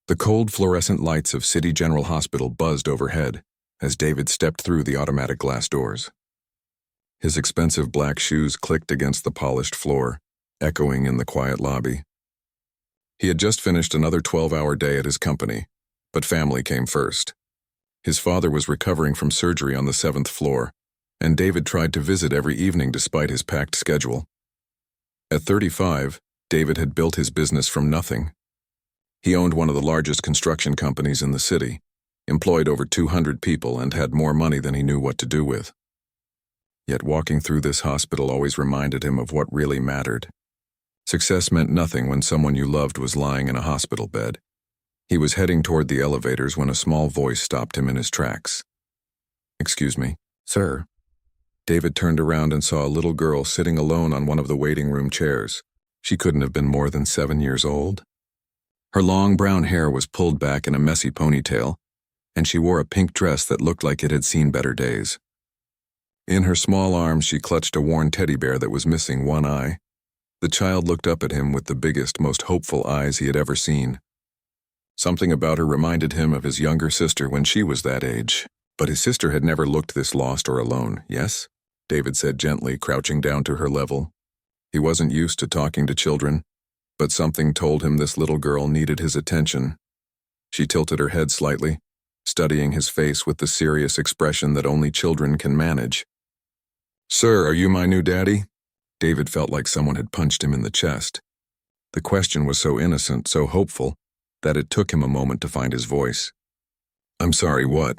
The cold fluorescent lights of City General Hospital buzzed overhead as David stepped through the automatic glass doors. His expensive black shoes clicked against the polished floor, echoing in the quiet lobby. He had just finished another 12-hour day at his company, but family came first. His father was recovering from surgery on the 7th floor, and David tried to visit every evening despite his packed schedule. At 35, David had built his business from nothing. He owned one of the largest construction companies in the city, employed over 200 people, and had more money than he knew what to do with. Yet walking through this hospital always reminded him of what really mattered. Success meant nothing when someone you loved was lying in a hospital bed. He was heading toward the elevators when a small voice stopped him in his tracks. "Excuse me, sir." David turned around and saw a little girl sitting alone on one of the waiting room chairs. She couldn't have been more than 7 years old. Her long brown hair was pulled back in a messy ponytail, and she wore a pink dress that looked like it had seen better days. In her small arms, she clutched a worn teddy bear that was missing one eye. The child looked up at him with the biggest, most hopeful eyes he had ever seen. Something about her reminded him of his younger sister when she was that age, but his sister had never looked this lost or alone, yes? David said gently, crouching down to her level. He wasn't used to talking to children, but something told him this little girl needed his attention. She tilted her head slightly, studying his face with the serious expression that only children can manage. "Sir, are you my new daddy?" David felt like someone had punched him in the chest. The question was so innocent, so hopeful, that it took him a moment to find his voice. "I'm sorry, what?"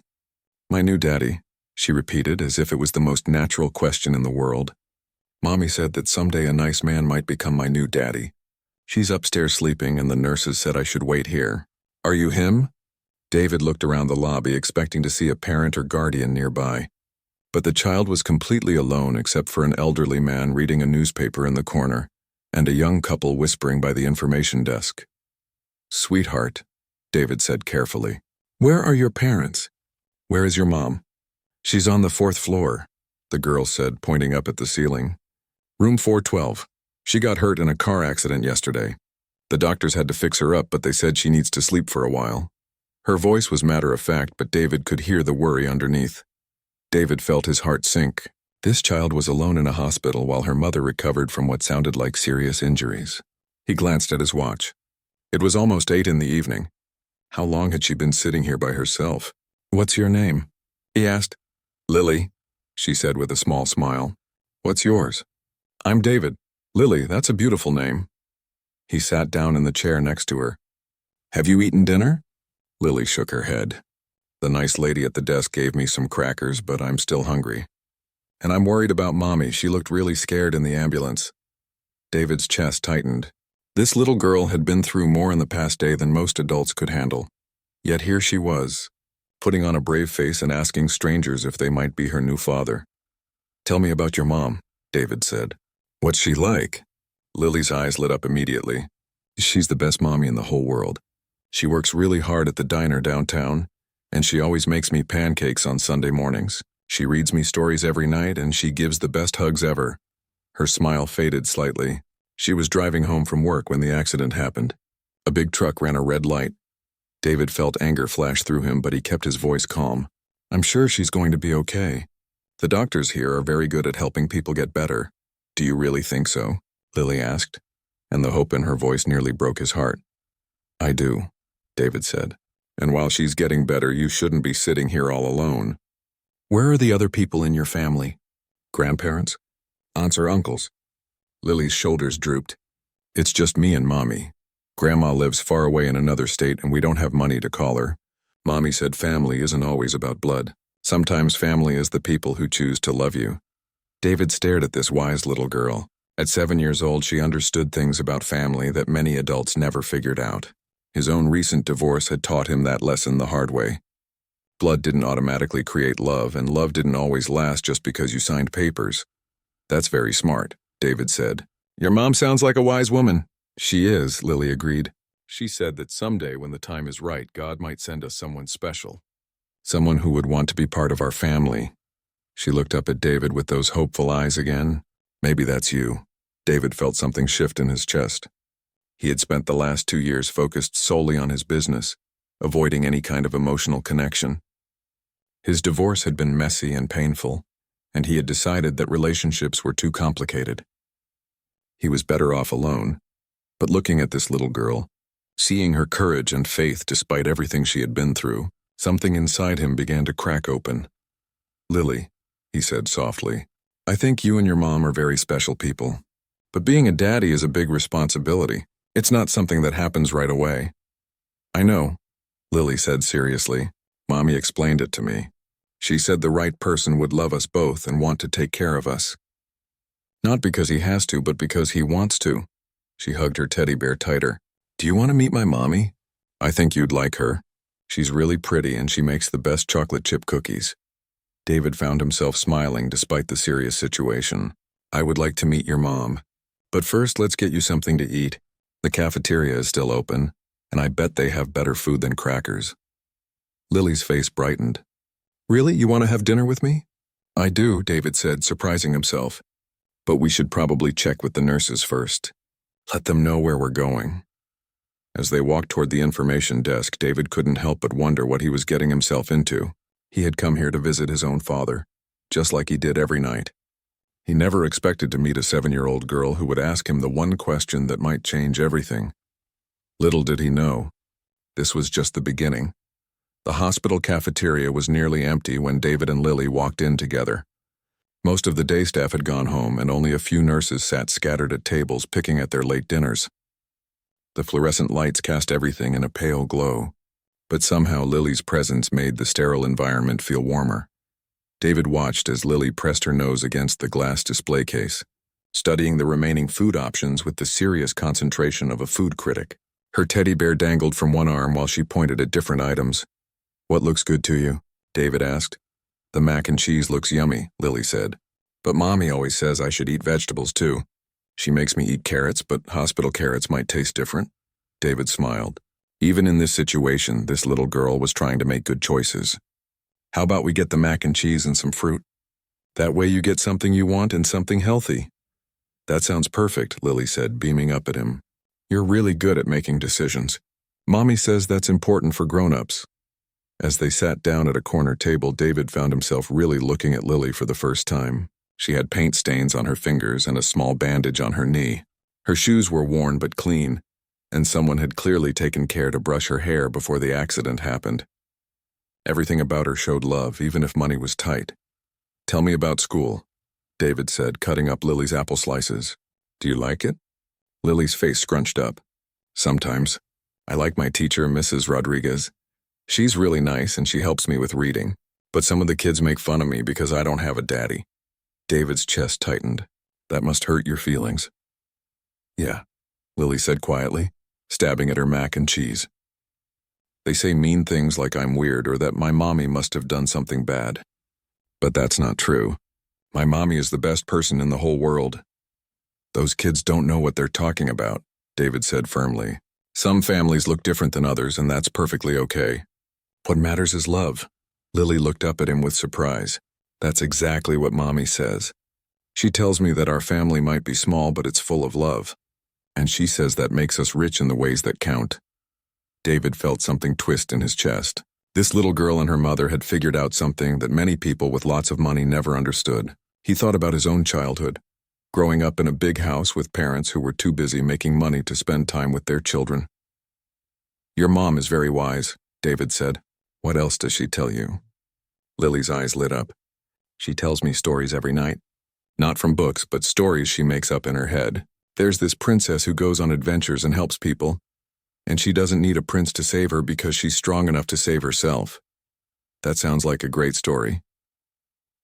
"My new daddy," she repeated as if it was the most natural question in the world. "Mommy said that someday a nice man might become my new daddy. She's upstairs sleeping and the nurses said I should wait here. Are you him?" David looked around the lobby expecting to see a parent or guardian nearby. But the child was completely alone except for an elderly man reading a newspaper in the corner and a young couple whispering by the information desk. "Sweetheart," David said carefully, "where are your parents? Where is your mom?" "She's on the 4th floor," the girl said, pointing up at the ceiling. "Room 412. She got hurt in a car accident yesterday. The doctors had to fix her up, but they said she needs to sleep for a while." Her voice was matter-of-fact, but David could hear the worry underneath. David felt his heart sink. This child was alone in a hospital while her mother recovered from what sounded like serious injuries. He glanced at his watch. It was almost 8 in the evening. How long had she been sitting here by herself? "What's your name?" he asked. "Lily," she said with a small smile. "What's yours?" "I'm David." "Lily, that's a beautiful name." He sat down in the chair next to her. "Have you eaten dinner?" Lily shook her head. "The nice lady at the desk gave me some crackers, but I'm still hungry. And I'm worried about Mommy. She looked really scared in the ambulance." David's chest tightened. This little girl had been through more in the past day than most adults could handle. Yet here she was, putting on a brave face and asking strangers if they might be her new father. "Tell me about your mom," David said. "What's she like?" Lily's eyes lit up immediately. "She's the best mommy in the whole world. She works really hard at the diner downtown, and she always makes me pancakes on Sunday mornings. She reads me stories every night, and she gives the best hugs ever." Her smile faded slightly. She was driving home from work when the accident happened. A big truck ran a red light. David felt anger flash through him, but he kept his voice calm. "I'm sure she's going to be okay. The doctors here are very good at helping people get better." "Do you really think so?" Lily asked, and the hope in her voice nearly broke his heart. "I do," David said. "And while she's getting better, you shouldn't be sitting here all alone." "Where are the other people in your family?" "Grandparents? Aunts or uncles?" Lily's shoulders drooped. "It's just me and Mommy. Grandma lives far away in another state and we don't have money to call her. Mommy said family isn't always about blood. Sometimes family is the people who choose to love you." David stared at this wise little girl. At 7 years old, she understood things about family that many adults never figured out. His own recent divorce had taught him that lesson the hard way. Blood didn't automatically create love, and love didn't always last just because you signed papers. "That's very smart," David said. "Your mom sounds like a wise woman." "She is," Lily agreed. "She said that someday when the time is right, God might send us someone special. Someone who would want to be part of our family." She looked up at David with those hopeful eyes again. "Maybe that's you." David felt something shift in his chest. He had spent the last 2 years focused solely on his business, avoiding any kind of emotional connection. His divorce had been messy and painful, and he had decided that relationships were too complicated. He was better off alone, but looking at this little girl, seeing her courage and faith despite everything she had been through, something inside him began to crack open. "Lily," he said softly, "I think you and your mom are very special people. But being a daddy is a big responsibility. It's not something that happens right away." "I know," Lily said seriously. "Mommy explained it to me. She said the right person would love us both and want to take care of us. Not because he has to, but because he wants to." She hugged her teddy bear tighter. "Do you want to meet my mommy? I think you'd like her. She's really pretty and she makes the best chocolate chip cookies." David found himself smiling despite the serious situation. "I would like to meet your mom. But first, let's get you something to eat. The cafeteria is still open, and I bet they have better food than crackers." Lily's face brightened. "Really? You want to have dinner with me?" "I do," David said, surprising himself. "But we should probably check with the nurses first. Let them know where we're going." As they walked toward the information desk, David couldn't help but wonder what he was getting himself into. He had come here to visit his own father, just like he did every night. He never expected to meet a 7-year-old girl who would ask him the one question that might change everything. Little did he know, this was just the beginning. The hospital cafeteria was nearly empty when David and Lily walked in together. Most of the day staff had gone home, and only a few nurses sat scattered at tables picking at their late dinners. The fluorescent lights cast everything in a pale glow, but somehow Lily's presence made the sterile environment feel warmer. David watched as Lily pressed her nose against the glass display case, studying the remaining food options with the serious concentration of a food critic. Her teddy bear dangled from one arm while she pointed at different items. "What looks good to you?" David asked. "The mac and cheese looks yummy," Lily said. "But Mommy always says I should eat vegetables too. She makes me eat carrots, but hospital carrots might taste different." David smiled. Even in this situation, this little girl was trying to make good choices. "How about we get the mac and cheese and some fruit? That way you get something you want and something healthy." "That sounds perfect," Lily said, beaming up at him. "You're really good at making decisions. Mommy says that's important for grown-ups." As they sat down at a corner table, David found himself really looking at Lily for the first time. She had paint stains on her fingers and a small bandage on her knee. Her shoes were worn but clean, and someone had clearly taken care to brush her hair before the accident happened. Everything about her showed love, even if money was tight. "Tell me about school," David said, cutting up Lily's apple slices. "Do you like it?" Lily's face scrunched up. "Sometimes. I like my teacher, Mrs. Rodriguez. She's really nice and she helps me with reading. But some of the kids make fun of me because I don't have a daddy." David's chest tightened. "That must hurt your feelings." "Yeah," Lily said quietly, stabbing at her mac and cheese. "They say mean things like I'm weird or that my mommy must have done something bad. But that's not true. My mommy is the best person in the whole world." "Those kids don't know what they're talking about," David said firmly. "Some families look different than others, and that's perfectly okay. What matters is love." Lily looked up at him with surprise. "That's exactly what Mommy says. She tells me that our family might be small, but it's full of love. And she says that makes us rich in the ways that count." David felt something twist in his chest. This little girl and her mother had figured out something that many people with lots of money never understood. He thought about his own childhood, growing up in a big house with parents who were too busy making money to spend time with their children. "Your mom is very wise," David said. "What else does she tell you?" Lily's eyes lit up. "She tells me stories every night. Not from books, but stories she makes up in her head. There's this princess who goes on adventures and helps people, and she doesn't need a prince to save her because she's strong enough to save herself. That sounds like a great story."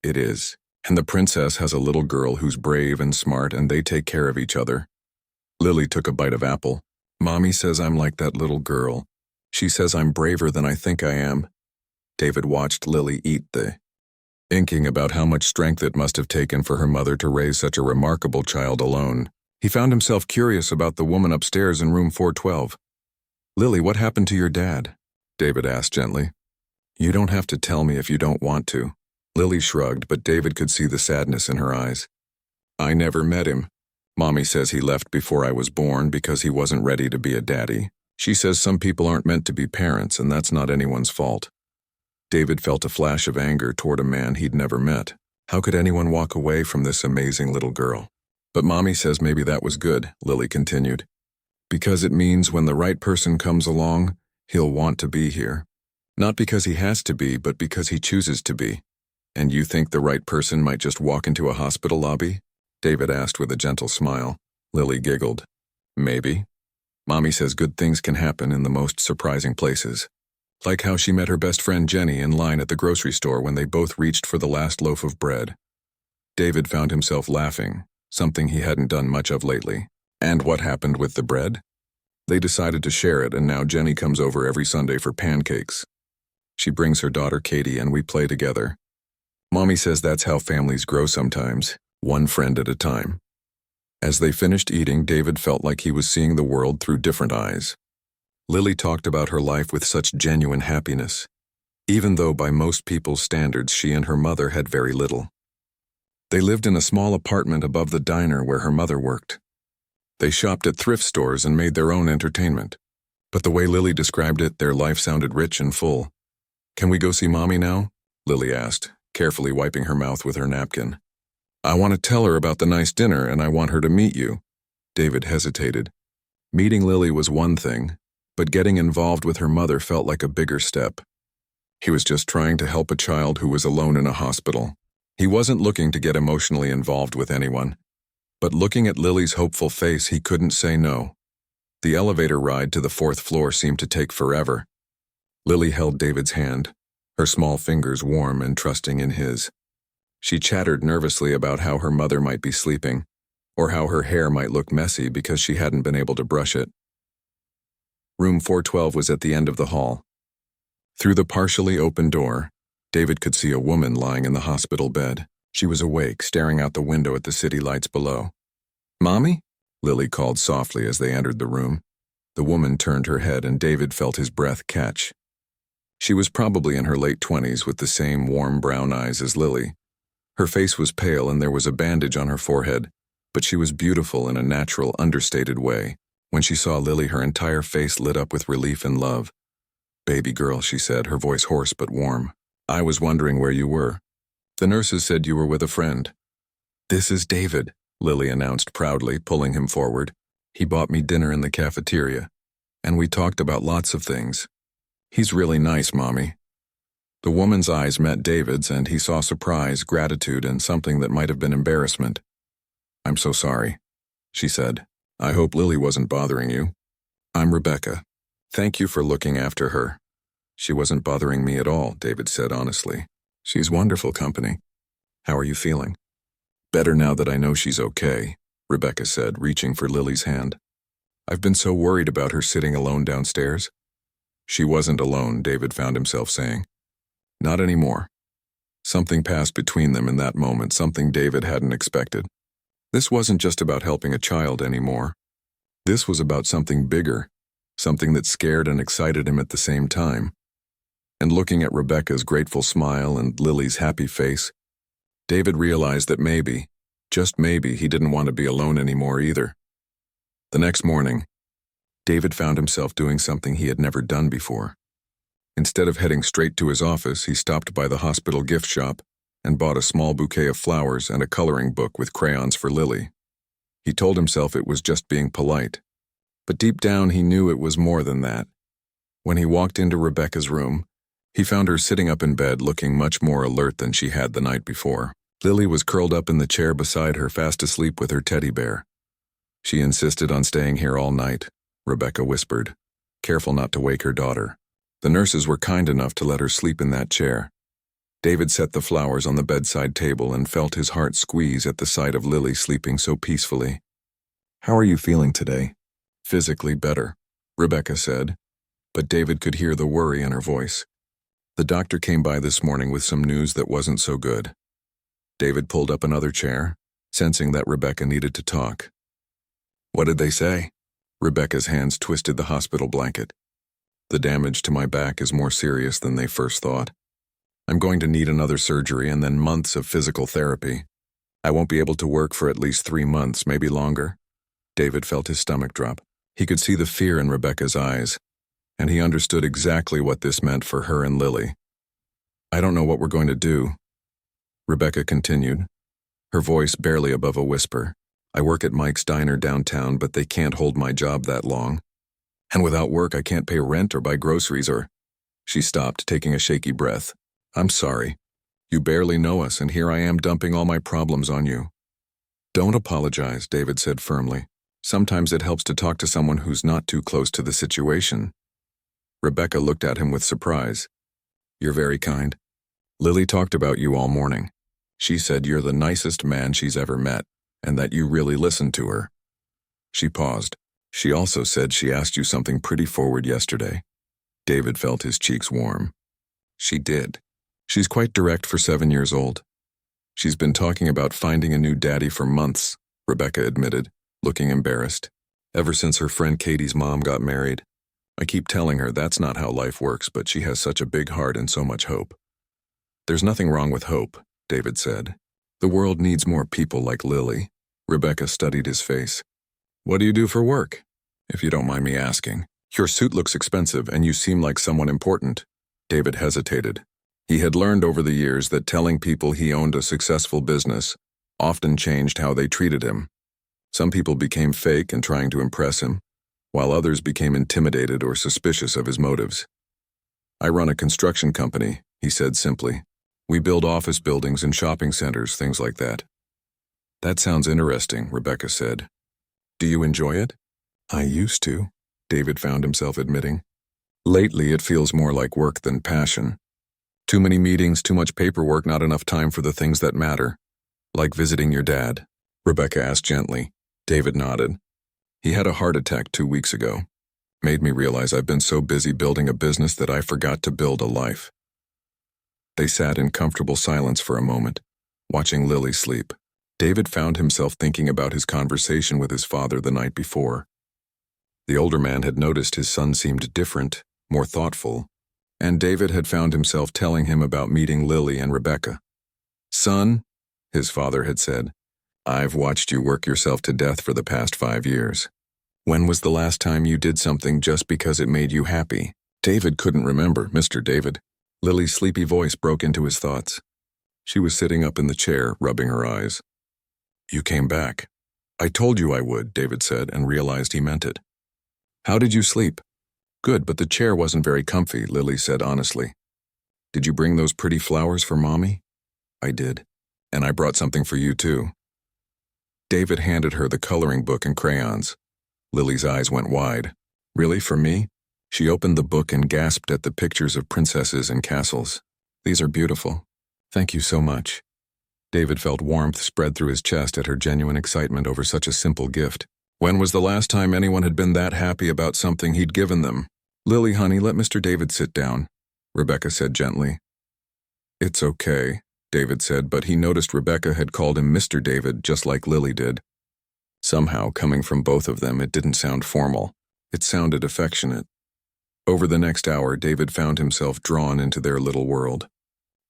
"It is. And the princess has a little girl who's brave and smart, and they take care of each other." Lily took a bite of apple. "Mommy says I'm like that little girl. She says I'm braver than I think I am." David watched Lily eat thinking about how much strength it must have taken for her mother to raise such a remarkable child alone. He found himself curious about the woman upstairs in room 412. "Lily, what happened to your dad?" David asked gently. "You don't have to tell me if you don't want to." Lily shrugged, but David could see the sadness in her eyes. "I never met him. Mommy says he left before I was born because he wasn't ready to be a daddy. She says some people aren't meant to be parents, and that's not anyone's fault. David felt a flash of anger toward a man he'd never met. How could anyone walk away from this amazing little girl? But Mommy says maybe that was good, Lily continued. Because it means when the right person comes along, he'll want to be here. Not because he has to be, but because he chooses to be. And you think the right person might just walk into a hospital lobby? David asked with a gentle smile. Lily giggled. Maybe. Mommy says good things can happen in the most surprising places. Like how she met her best friend Jenny in line at the grocery store when they both reached for the last loaf of bread. David found himself laughing, something he hadn't done much of lately. And what happened with the bread? They decided to share it, and now Jenny comes over every Sunday for pancakes. She brings her daughter Katie and we play together. Mommy says that's how families grow sometimes, one friend at a time. As they finished eating, David felt like he was seeing the world through different eyes. Lily talked about her life with such genuine happiness, even though by most people's standards she and her mother had very little. They lived in a small apartment above the diner where her mother worked. They shopped at thrift stores and made their own entertainment. But the way Lily described it, their life sounded rich and full. Can we go see Mommy now? Lily asked, carefully wiping her mouth with her napkin. I want to tell her about the nice dinner and I want her to meet you. David hesitated. Meeting Lily was one thing, but getting involved with her mother felt like a bigger step. He was just trying to help a child who was alone in a hospital. He wasn't looking to get emotionally involved with anyone. But looking at Lily's hopeful face, he couldn't say no. The elevator ride to the 4th floor seemed to take forever. Lily held David's hand, her small fingers warm and trusting in his. She chattered nervously about how her mother might be sleeping, or how her hair might look messy because she hadn't been able to brush it. Room 412 was at the end of the hall. Through the partially open door, David could see a woman lying in the hospital bed. She was awake, staring out the window at the city lights below. Mommy? Lily called softly as they entered the room. The woman turned her head and David felt his breath catch. She was probably in her late 20s with the same warm brown eyes as Lily. Her face was pale and there was a bandage on her forehead, but she was beautiful in a natural, understated way. When she saw Lily, her entire face lit up with relief and love. Baby girl, she said, her voice hoarse but warm. I was wondering where you were. The nurses said you were with a friend. This is David, Lily announced proudly, pulling him forward. He bought me dinner in the cafeteria, and we talked about lots of things. He's really nice, Mommy. The woman's eyes met David's, and he saw surprise, gratitude, and something that might have been embarrassment. I'm so sorry, she said. I hope Lily wasn't bothering you. I'm Rebecca. Thank you for looking after her. She wasn't bothering me at all, David said honestly. She's wonderful company. How are you feeling? Better now that I know she's okay, Rebecca said, reaching for Lily's hand. I've been so worried about her sitting alone downstairs. She wasn't alone, David found himself saying. Not anymore. Something passed between them in that moment, something David hadn't expected. This wasn't just about helping a child anymore. This was about something bigger, something that scared and excited him at the same time. And looking at Rebecca's grateful smile and Lily's happy face, David realized that maybe, just maybe, he didn't want to be alone anymore either. The next morning, David found himself doing something he had never done before. Instead of heading straight to his office, he stopped by the hospital gift shop and bought a small bouquet of flowers and a coloring book with crayons for Lily. He told himself it was just being polite, but deep down he knew it was more than that. When he walked into Rebecca's room, he found her sitting up in bed looking much more alert than she had the night before. Lily was curled up in the chair beside her, fast asleep with her teddy bear. She insisted on staying here all night, Rebecca whispered, careful not to wake her daughter. The nurses were kind enough to let her sleep in that chair. David set the flowers on the bedside table and felt his heart squeeze at the sight of Lily sleeping so peacefully. How are you feeling today? Physically better, Rebecca said, but David could hear the worry in her voice. The doctor came by this morning with some news that wasn't so good. David pulled up another chair, sensing that Rebecca needed to talk. What did they say? Rebecca's hands twisted the hospital blanket. The damage to my back is more serious than they first thought. I'm going to need another surgery and then months of physical therapy. I won't be able to work for at least 3 months, maybe longer. David felt his stomach drop. He could see the fear in Rebecca's eyes, and he understood exactly what this meant for her and Lily. I don't know what we're going to do, Rebecca continued, her voice barely above a whisper. I work at Mike's Diner downtown, but they can't hold my job that long. And without work, I can't pay rent or buy groceries or... She stopped, taking a shaky breath. I'm sorry. You barely know us, and here I am dumping all my problems on you. Don't apologize, David said firmly. Sometimes it helps to talk to someone who's not too close to the situation. Rebecca looked at him with surprise. You're very kind. Lily talked about you all morning. She said you're the nicest man she's ever met, and that you really listened to her. She paused. She also said she asked you something pretty forward yesterday. David felt his cheeks warm. She did. She's quite direct for 7 years old. She's been talking about finding a new daddy for months, Rebecca admitted, looking embarrassed. Ever since her friend Katie's mom got married. I keep telling her that's not how life works, but she has such a big heart and so much hope. There's nothing wrong with hope, David said. The world needs more people like Lily. Rebecca studied his face. What do you do for work? If you don't mind me asking. Your suit looks expensive and you seem like someone important. David hesitated. He had learned over the years that telling people he owned a successful business often changed how they treated him. Some people became fake and trying to impress him, while others became intimidated or suspicious of his motives. I run a construction company, he said simply. We build office buildings and shopping centers, things like that. That sounds interesting, Rebecca said. Do you enjoy it? I used to, David found himself admitting. Lately, it feels more like work than passion. Too many meetings, too much paperwork, not enough time for the things that matter. Like visiting your dad, Rebecca asked gently. David nodded. He had a heart attack 2 weeks ago. Made me realize I've been so busy building a business that I forgot to build a life. They sat in comfortable silence for a moment, watching Lily sleep. David found himself thinking about his conversation with his father the night before. The older man had noticed his son seemed different, more thoughtful, and David had found himself telling him about meeting Lily and Rebecca. Son, his father had said, I've watched you work yourself to death for the past 5 years. When was the last time you did something just because it made you happy? David couldn't remember, Mr. David. Lily's sleepy voice broke into his thoughts. She was sitting up in the chair, rubbing her eyes. You came back. I told you I would, David said, and realized he meant it. How did you sleep? Good, but the chair wasn't very comfy, Lily said honestly. Did you bring those pretty flowers for Mommy? I did. And I brought something for you too. David handed her the coloring book and crayons. Lily's eyes went wide. Really, for me? She opened the book and gasped at the pictures of princesses and castles. These are beautiful. Thank you so much. David felt warmth spread through his chest at her genuine excitement over such a simple gift. When was the last time anyone had been that happy about something he'd given them? Lily, honey, let Mr. David sit down, Rebecca said gently. It's okay, David said, but he noticed Rebecca had called him Mr. David just like Lily did. Somehow, coming from both of them, it didn't sound formal. It sounded affectionate. Over the next hour, David found himself drawn into their little world.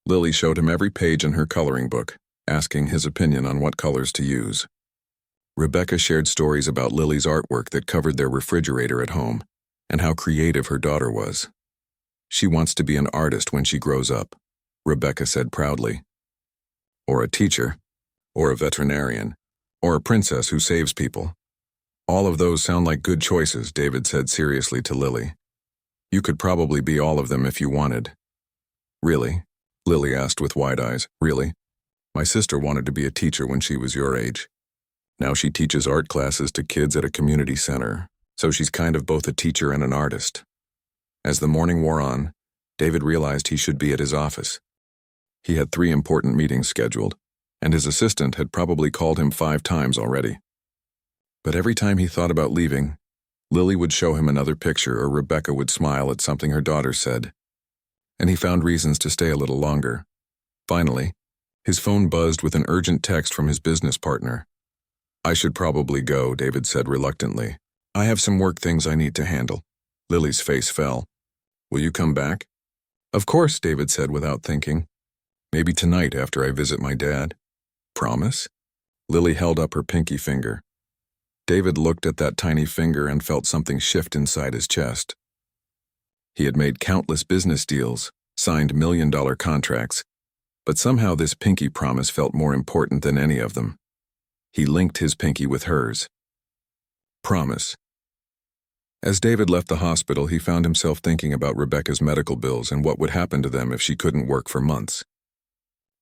Lily showed him every page in her coloring book, asking his opinion on what colors to use. Rebecca shared stories about Lily's artwork that covered their refrigerator at home, and how creative her daughter was. She wants to be an artist when she grows up, Rebecca said proudly. Or a teacher, or a veterinarian, or a princess who saves people. All of those sound like good choices, David said seriously to Lily. You could probably be all of them if you wanted. Really? Lily asked with wide eyes. Really? My sister wanted to be a teacher when she was your age. Now she teaches art classes to kids at a community center, so she's kind of both a teacher and an artist. As the morning wore on, David realized he should be at his office. He had 3 important meetings scheduled, and his assistant had probably called him 5 times already. But every time he thought about leaving, Lily would show him another picture or Rebecca would smile at something her daughter said. And he found reasons to stay a little longer. Finally, his phone buzzed with an urgent text from his business partner. I should probably go, David said reluctantly. I have some work things I need to handle. Lily's face fell. Will you come back? Of course, David said without thinking. Maybe tonight after I visit my dad. Promise? Lily held up her pinky finger. David looked at that tiny finger and felt something shift inside his chest. He had made countless business deals, signed million-dollar contracts, but somehow this pinky promise felt more important than any of them. He linked his pinky with hers. Promise. As David left the hospital, he found himself thinking about Rebecca's medical bills and what would happen to them if she couldn't work for months.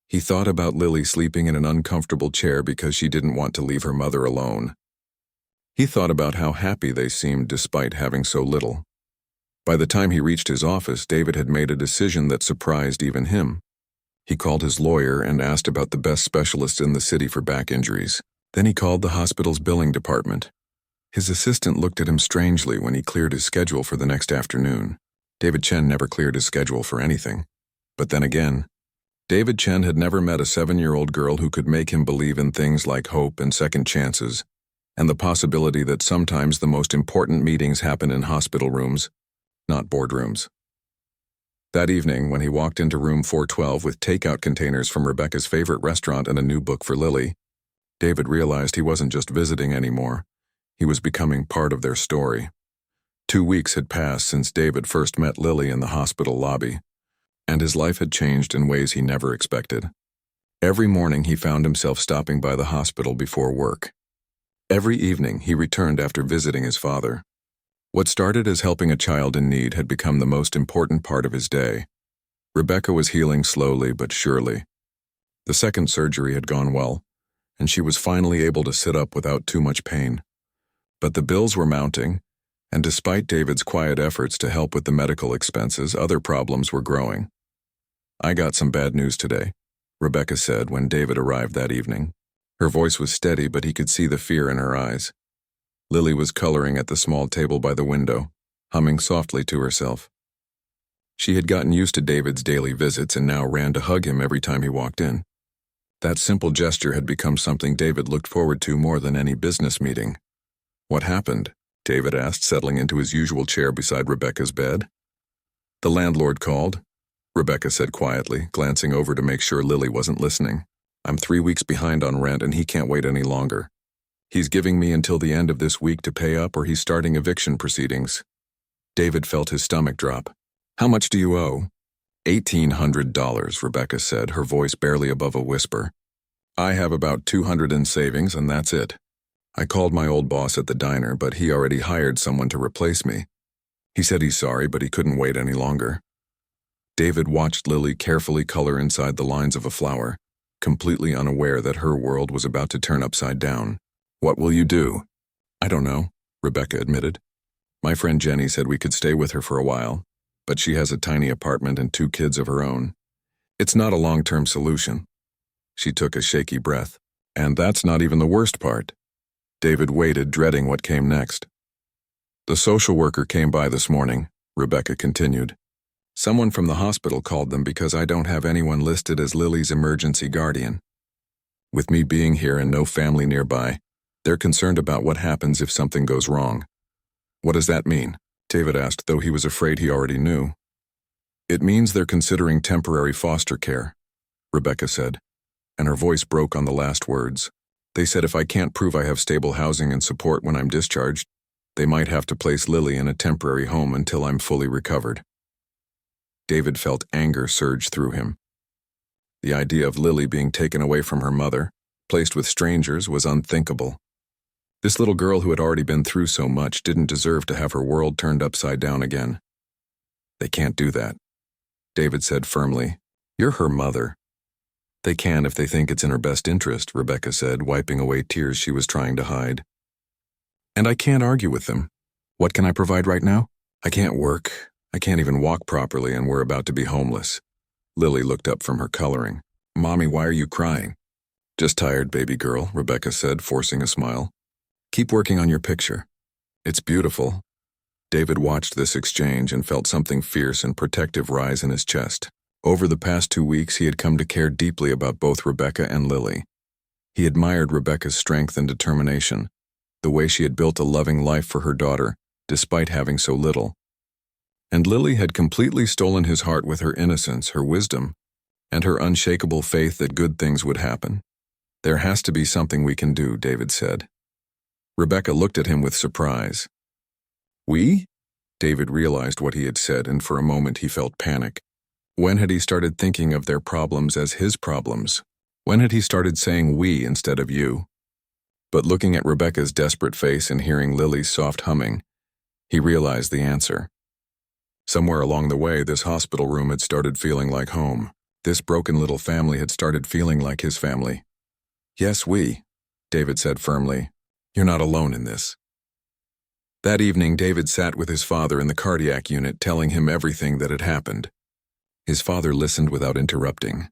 He thought about Lily sleeping in an uncomfortable chair because she didn't want to leave her mother alone. He thought about how happy they seemed despite having so little. By the time he reached his office, David had made a decision that surprised even him. He called his lawyer and asked about the best specialists in the city for back injuries. Then he called the hospital's billing department. His assistant looked at him strangely when he cleared his schedule for the next afternoon. David Chen never cleared his schedule for anything. But then again, David Chen had never met a 7-year-old girl who could make him believe in things like hope and second chances, and the possibility that sometimes the most important meetings happen in hospital rooms, not boardrooms. That evening, when he walked into room 412 with takeout containers from Rebecca's favorite restaurant and a new book for Lily, David realized he wasn't just visiting anymore. He was becoming part of their story. 2 weeks had passed since David first met Lily in the hospital lobby, and his life had changed in ways he never expected. Every morning he found himself stopping by the hospital before work. Every evening he returned after visiting his father. What started as helping a child in need had become the most important part of his day. Rebecca was healing slowly but surely. The second surgery had gone well, and she was finally able to sit up without too much pain. But the bills were mounting, and despite David's quiet efforts to help with the medical expenses, other problems were growing. "I got some bad news today," Rebecca said when David arrived that evening. Her voice was steady, but he could see the fear in her eyes. Lily was coloring at the small table by the window, humming softly to herself. She had gotten used to David's daily visits and now ran to hug him every time he walked in. That simple gesture had become something David looked forward to more than any business meeting. "What happened?" David asked, settling into his usual chair beside Rebecca's bed. "The landlord called," Rebecca said quietly, glancing over to make sure Lily wasn't listening. "I'm 3 weeks behind on rent and he can't wait any longer. He's giving me until the end of this week to pay up or he's starting eviction proceedings." David felt his stomach drop. "How much do you owe?" $1,800, Rebecca said, her voice barely above a whisper. "I have about $200 in savings and that's it. I called my old boss at the diner, but he already hired someone to replace me. He said he's sorry, but he couldn't wait any longer." David watched Lily carefully color inside the lines of a flower, completely unaware that her world was about to turn upside down. "What will you do?" "I don't know," Rebecca admitted. "My friend Jenny said we could stay with her for a while, but she has a tiny apartment and 2 kids of her own. It's not a long-term solution." She took a shaky breath. "And that's not even the worst part." David waited, dreading what came next. "The social worker came by this morning," Rebecca continued. "Someone from the hospital called them because I don't have anyone listed as Lily's emergency guardian. With me being here and no family nearby, they're concerned about what happens if something goes wrong." "What does that mean?" David asked, though he was afraid he already knew. "It means they're considering temporary foster care," Rebecca said, and her voice broke on the last words. "They said if I can't prove I have stable housing and support when I'm discharged, they might have to place Lily in a temporary home until I'm fully recovered." David felt anger surge through him. The idea of Lily being taken away from her mother, placed with strangers, was unthinkable. This little girl who had already been through so much didn't deserve to have her world turned upside down again. "They can't do that," David said firmly. "You're her mother." "They can if they think it's in her best interest," Rebecca said, wiping away tears she was trying to hide. "And I can't argue with them. What can I provide right now? I can't work. I can't even walk properly, and we're about to be homeless." Lily looked up from her coloring. "Mommy, why are you crying?" "Just tired, baby girl," Rebecca said, forcing a smile. "Keep working on your picture. It's beautiful." David watched this exchange and felt something fierce and protective rise in his chest. Over the past 2 weeks, he had come to care deeply about both Rebecca and Lily. He admired Rebecca's strength and determination, the way she had built a loving life for her daughter, despite having so little. And Lily had completely stolen his heart with her innocence, her wisdom, and her unshakable faith that good things would happen. There has to be something we can do, David said. Rebecca looked at him with surprise. We? David realized what he had said, and for a moment he felt panic. When had he started thinking of their problems as his problems? When had he started saying we instead of you? But looking at Rebecca's desperate face and hearing Lily's soft humming, he realized the answer. Somewhere along the way, this hospital room had started feeling like home. This broken little family had started feeling like his family. Yes, we, David said firmly. You're not alone in this. That evening, David sat with his father in the cardiac unit, telling him everything that had happened. His father listened without interrupting,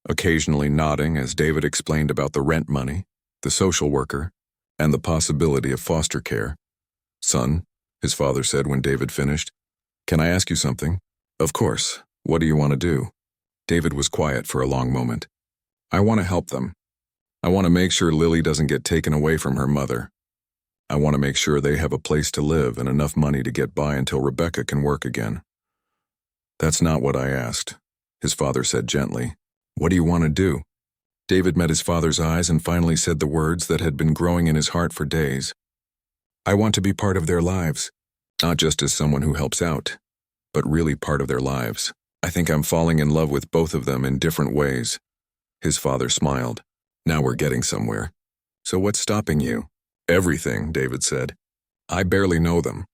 occasionally nodding as David explained about the rent money, the social worker, and the possibility of foster care. Son, his father said when David finished, can I ask you something? Of course. What do you want to do? David was quiet for a long moment. I want to help them. I want to make sure Lily doesn't get taken away from her mother. I want to make sure they have a place to live and enough money to get by until Rebecca can work again. That's not what I asked, his father said gently. What do you want to do? David met his father's eyes and finally said the words that had been growing in his heart for days. I want to be part of their lives, not just as someone who helps out, but really part of their lives. I think I'm falling in love with both of them in different ways. His father smiled. Now we're getting somewhere. So what's stopping you? Everything, David said. I barely know them.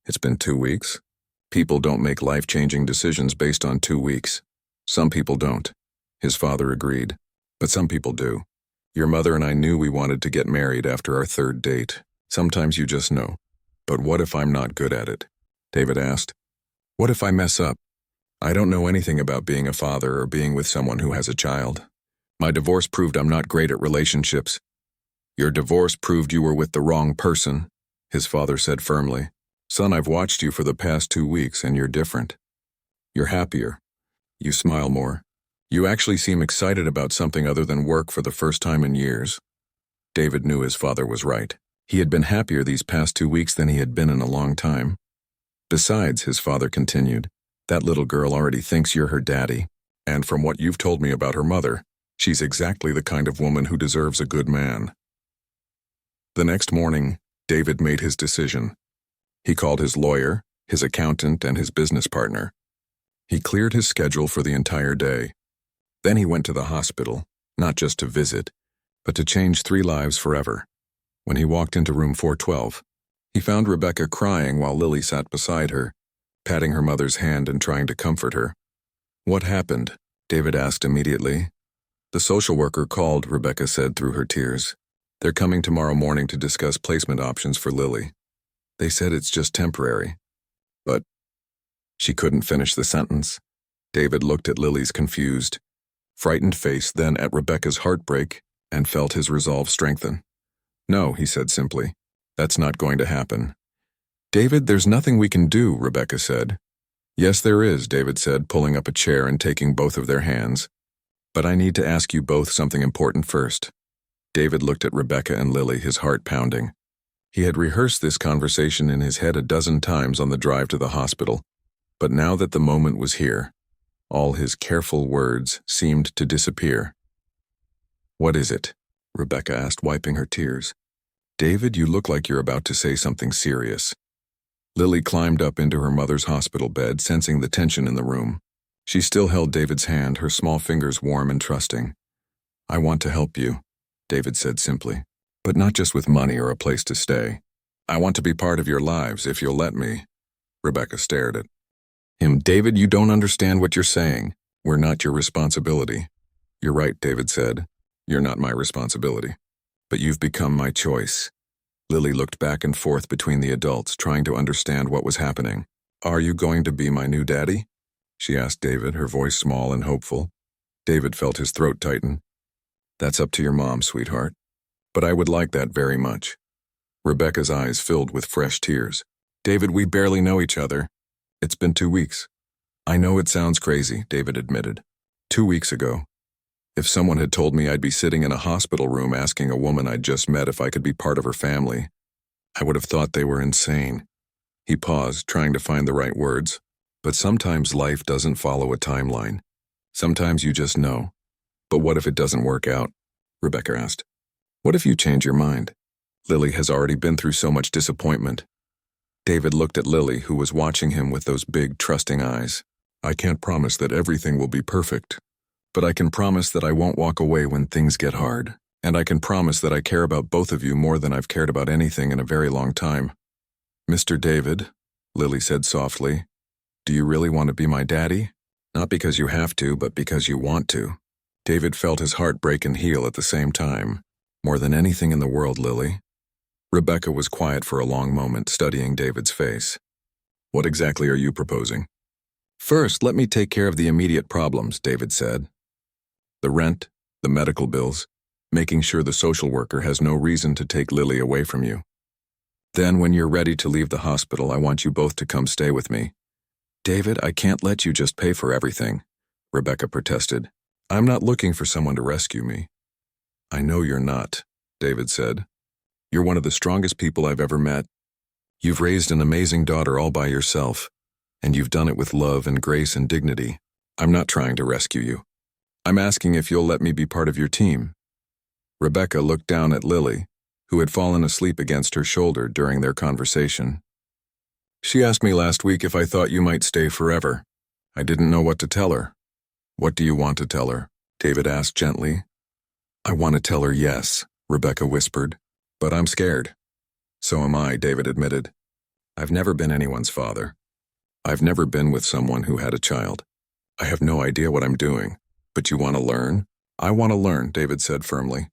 It's been 2 weeks. People don't make life-changing decisions based on 2 weeks. Some people don't. His father agreed. But some people do. Your mother and I knew we wanted to get married after our 3rd date. Sometimes you just know. But what if I'm not good at it? David asked. What if I mess up? I don't know anything about being a father or being with someone who has a child. My divorce proved I'm not great at relationships. Your divorce proved you were with the wrong person, his father said firmly. Son, I've watched you for the past 2 weeks and you're different. You're happier. You smile more. You actually seem excited about something other than work for the first time in years. David knew his father was right. He had been happier these past 2 weeks than he had been in a long time. Besides, his father continued, that little girl already thinks you're her daddy. And from what you've told me about her mother, she's exactly the kind of woman who deserves a good man. The next morning, David made his decision. He called his lawyer, his accountant, and his business partner. He cleared his schedule for the entire day. Then he went to the hospital, not just to visit, but to change 3 lives forever. When he walked into room 412, he found Rebecca crying while Lily sat beside her, patting her mother's hand and trying to comfort her. What happened? David asked immediately. The social worker called, Rebecca said through her tears. They're coming tomorrow morning to discuss placement options for Lily. They said it's just temporary. But she couldn't finish the sentence. David looked at Lily's confused, frightened face, then at Rebecca's heartbreak, and felt his resolve strengthen. No, he said simply. That's not going to happen. David, there's nothing we can do, Rebecca said. Yes, there is, David said, pulling up a chair and taking both of their hands. But I need to ask you both something important first. David looked at Rebecca and Lily, his heart pounding. He had rehearsed this conversation in his head a dozen times on the drive to the hospital, but now that the moment was here, all his careful words seemed to disappear. What is it? Rebecca asked, wiping her tears. David, you look like you're about to say something serious. Lily climbed up into her mother's hospital bed, sensing the tension in the room. She still held David's hand, her small fingers warm and trusting. I want to help you, David said simply, but not just with money or a place to stay. I want to be part of your lives, if you'll let me. Rebecca stared at him. David, you don't understand what you're saying. We're not your responsibility. You're right, David said. You're not my responsibility. But you've become my choice. Lily looked back and forth between the adults, trying to understand what was happening. Are you going to be my new daddy? She asked David, her voice small and hopeful. David felt his throat tighten. That's up to your mom, sweetheart. But I would like that very much. Rebecca's eyes filled with fresh tears. David, we barely know each other. It's been 2 weeks. I know it sounds crazy, David admitted. 2 weeks ago. If someone had told me I'd be sitting in a hospital room asking a woman I'd just met if I could be part of her family, I would have thought they were insane. He paused, trying to find the right words. But sometimes life doesn't follow a timeline. Sometimes you just know. But what if it doesn't work out? Rebecca asked. What if you change your mind? Lily has already been through so much disappointment. David looked at Lily, who was watching him with those big, trusting eyes. I can't promise that everything will be perfect, but I can promise that I won't walk away when things get hard, and I can promise that I care about both of you more than I've cared about anything in a very long time. Mr. David, Lily said softly, do you really want to be my daddy? Not because you have to, but because you want to. David felt his heart break and heal at the same time. More than anything in the world, Lily. Rebecca was quiet for a long moment, studying David's face. What exactly are you proposing? First, let me take care of the immediate problems, David said. The rent, the medical bills, making sure the social worker has no reason to take Lily away from you. Then, when you're ready to leave the hospital, I want you both to come stay with me. David, I can't let you just pay for everything, Rebecca protested. I'm not looking for someone to rescue me. I know you're not, David said. You're one of the strongest people I've ever met. You've raised an amazing daughter all by yourself, and you've done it with love and grace and dignity. I'm not trying to rescue you. I'm asking if you'll let me be part of your team. Rebecca looked down at Lily, who had fallen asleep against her shoulder during their conversation. She asked me last week if I thought you might stay forever. I didn't know what to tell her. What do you want to tell her? David asked gently. I want to tell her yes, Rebecca whispered, but I'm scared. So am I, David admitted. I've never been anyone's father. I've never been with someone who had a child. I have no idea what I'm doing. But you want to learn? I want to learn, David said firmly.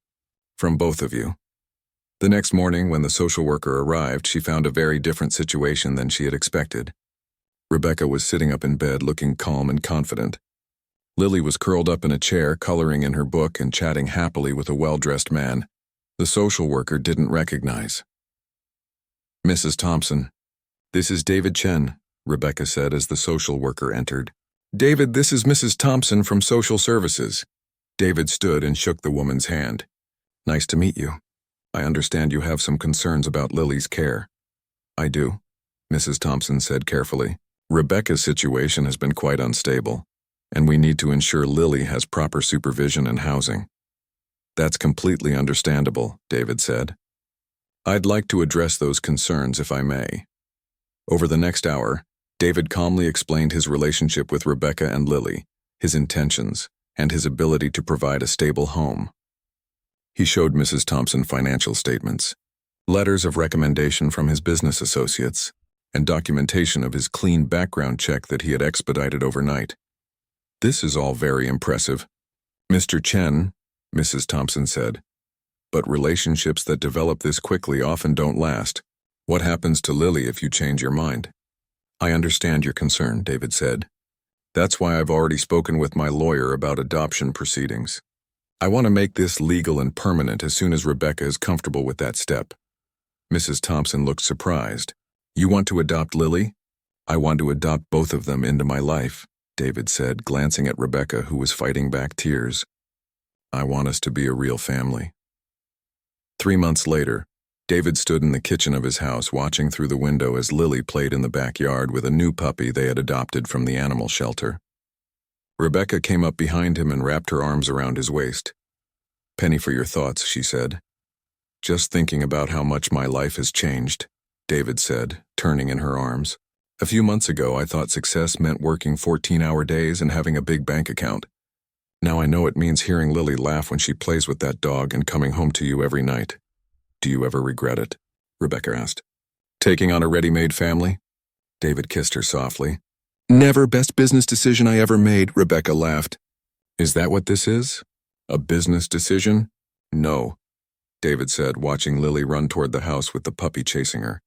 From both of you. The next morning, when the social worker arrived, she found a very different situation than she had expected. Rebecca was sitting up in bed, looking calm and confident. Lily was curled up in a chair, coloring in her book and chatting happily with a well-dressed man the social worker didn't recognize. Mrs. Thompson, this is David Chen, Rebecca said as the social worker entered. David, this is Mrs. Thompson from Social Services. David stood and shook the woman's hand. Nice to meet you. I understand you have some concerns about Lily's care. I do, Mrs. Thompson said carefully. Rebecca's situation has been quite unstable, and we need to ensure Lily has proper supervision and housing. That's completely understandable, David said. I'd like to address those concerns if I may. Over the next hour, David calmly explained his relationship with Rebecca and Lily, his intentions, and his ability to provide a stable home. He showed Mrs. Thompson financial statements, letters of recommendation from his business associates, and documentation of his clean background check that he had expedited overnight. This is all very impressive. Mr. Chen, Mrs. Thompson said, but relationships that develop this quickly often don't last. What happens to Lily if you change your mind? I understand your concern, David said. That's why I've already spoken with my lawyer about adoption proceedings. I want to make this legal and permanent as soon as Rebecca is comfortable with that step. Mrs. Thompson looked surprised. You want to adopt Lily? I want to adopt both of them into my life, David said, glancing at Rebecca, who was fighting back tears. I want us to be a real family. 3 months later, David stood in the kitchen of his house watching through the window as Lily played in the backyard with a new puppy they had adopted from the animal shelter. Rebecca came up behind him and wrapped her arms around his waist. Penny for your thoughts, she said. Just thinking about how much my life has changed, David said, turning in her arms. A few months ago, I thought success meant working 14-hour days and having a big bank account. Now I know it means hearing Lily laugh when she plays with that dog and coming home to you every night. Do you ever regret it? Rebecca asked. Taking on a ready-made family? David kissed her softly. Never. Best business decision I ever made, Rebecca laughed. Is that what this is? A business decision? No, David said, watching Lily run toward the house with the puppy chasing her.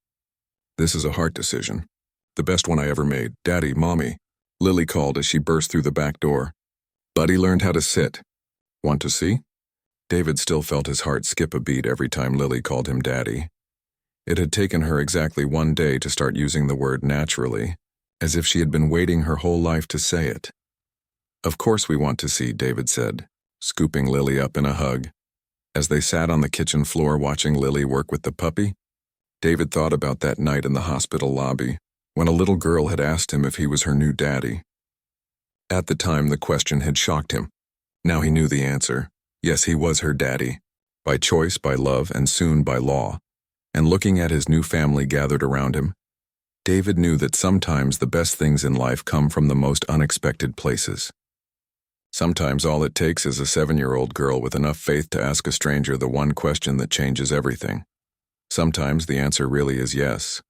This is a heart decision. The best one I ever made. Daddy, Mommy, Lily called as she burst through the back door. Buddy learned how to sit. Want to see? David still felt his heart skip a beat every time Lily called him Daddy. It had taken her exactly 1 day to start using the word naturally, as if she had been waiting her whole life to say it. Of course we want to see, David said, scooping Lily up in a hug. As they sat on the kitchen floor watching Lily work with the puppy, David thought about that night in the hospital lobby, when a little girl had asked him if he was her new daddy. At the time, the question had shocked him. Now he knew the answer. Yes, he was her daddy, by choice, by love, and soon by law. And looking at his new family gathered around him, David knew that sometimes the best things in life come from the most unexpected places. Sometimes all it takes is a 7-year-old girl with enough faith to ask a stranger the one question that changes everything. Sometimes the answer really is yes,